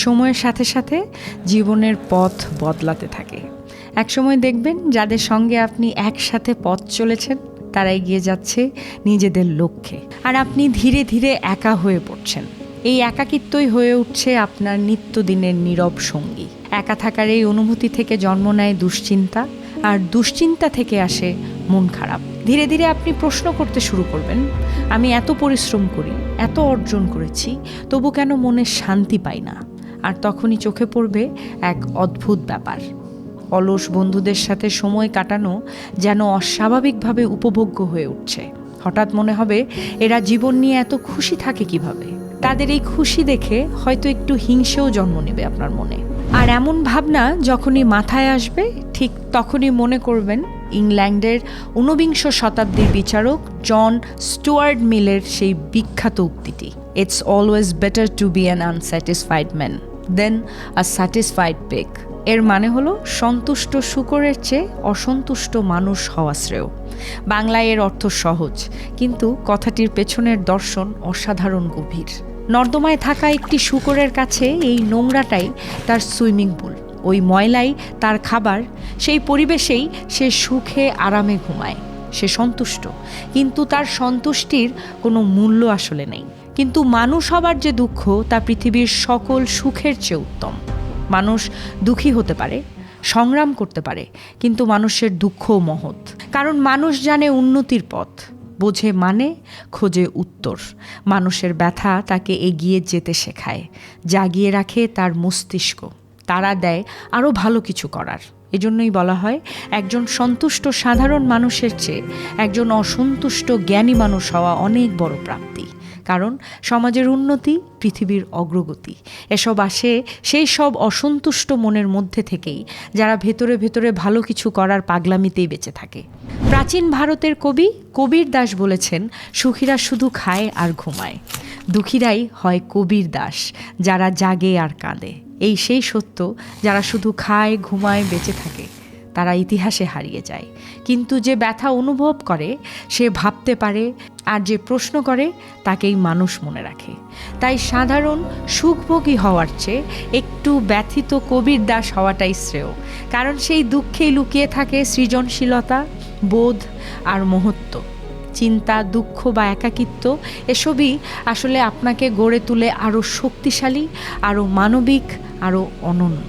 সময়ের সাথে সাথে জীবনের পথ বদলাতে থাকে। একসময় দেখবেন যাদের সঙ্গে আপনি একসাথে পথ চলেছেন তারা এগিয়ে যাচ্ছে নিজেদের লক্ষ্যে, আর আপনি ধীরে ধীরে একা হয়ে পড়ছেন। এই একাকিত্বই হয়ে উঠছে আপনার নিত্যদিনের নীরব সঙ্গী। একা থাকার এই অনুভূতি থেকে জন্ম নেয় দুশ্চিন্তা, আর দুশ্চিন্তা থেকে আসে মন খারাপ। ধীরে ধীরে আপনি প্রশ্ন করতে শুরু করবেন, আমি এত পরিশ্রম করি, এত অর্জন করেছি, তবু কেন মনে শান্তি পাই না? আর তখনই চোখে পড়বে এক অদ্ভুত ব্যাপার। অলস বন্ধুদের সাথে সময় কাটানো যেন অস্বাভাবিকভাবে উপভোগ্য হয়ে উঠছে। হঠাৎ মনে হবে এরা জীবন নিয়ে এত খুশি থাকে কিভাবে। তাদের এই খুশি দেখে হয়তো একটু হিংসেও জন্ম নেবে আপনার মনে। আর এমন ভাবনা যখনই মাথায় আসবে, ঠিক তখনই মনে করবেন ইংল্যান্ডের ঊনবিংশ শতাব্দীর বিচারক জন স্টুয়ার্ট মিলের সেই বিখ্যাত উক্তিটি, it's always better to be an unsatisfied man than a satisfied pig. এর মানে হলো সন্তুষ্ট শূকরের চেয়ে অসন্তুষ্ট মানুষ হওয়া শ্রেয়। বাংলায় এর অর্থ সহজ, কিন্তু কথাটির পেছনের দর্শন অসাধারণ গভীর। নর্দমায় থাকা একটি শূকরের কাছে এই নোংরাটাই তার সুইমিং পুল, ওই ময়লাই তার খাবার, সেই পরিবেশেই সে সুখে আরামে ঘুমায়। সে সন্তুষ্ট, কিন্তু তার সন্তুষ্টির কোনো মূল্য আসলে নেই। কিন্তু মানুষ হবার যে দুঃখ তা পৃথিবীর সকল সুখের চেয়ে উত্তম। মানুষ দুঃখী হতে পারে, সংগ্রাম করতে পারে, কিন্তু মানুষের দুঃখও মহৎ। কারণ মানুষ জানে উন্নতির পথ, বোঝে মানে, খোঁজে উত্তর। মানুষের ব্যথা তাকে এগিয়ে যেতে শেখায়, জাগিয়ে রাখে তার মস্তিষ্ক, তাড়া দেয় আরও ভালো কিছু করার। এজন্যই বলা হয় একজন সন্তুষ্ট সাধারণ মানুষের চেয়ে একজন অসন্তুষ্ট জ্ঞানী মানুষ হওয়া অনেক বড় প্রাপ্তি। কারণ সমাজের উন্নতি, পৃথিবীর অগ্রগতি এসব আসে সেই সব অসন্তুষ্ট মনের মধ্যে থেকেই, যারা ভেতরে ভেতরে ভালো কিছু করার পাগলামিতেই বেঁচে থাকে। প্রাচীন ভারতের কবি কবীর দাস বলেছেন, সুখীরা শুধু খায় আর ঘুমায়, দুঃখীরাই হয় কবীর দাস, যারা জাগে আর কাঁদে। এই সেই সত্য, যারা শুধু খায় ঘুমায় বেঁচে থাকে তারা ইতিহাসে হারিয়ে যায়, কিন্তু যে ব্যথা অনুভব করে সে ভাবতে পারে, আর যে প্রশ্ন করে তাকেই মানুষ মনে রাখে। তাই সাধারণ সুখভোগী হওয়ার চেয়ে একটু ব্যথিত কবীর দাস হওয়াটাই শ্রেয়। কারণ সেই দুঃখেই লুকিয়ে থাকে সৃজনশীলতা, বোধ আর মহত্ব। চিন্তা, দুঃখ বা একাকিত্ব এসবই আসলে আপনাকে গড়ে তুলে আরও শক্তিশালী, আরও মানবিক, আরও অনন্য।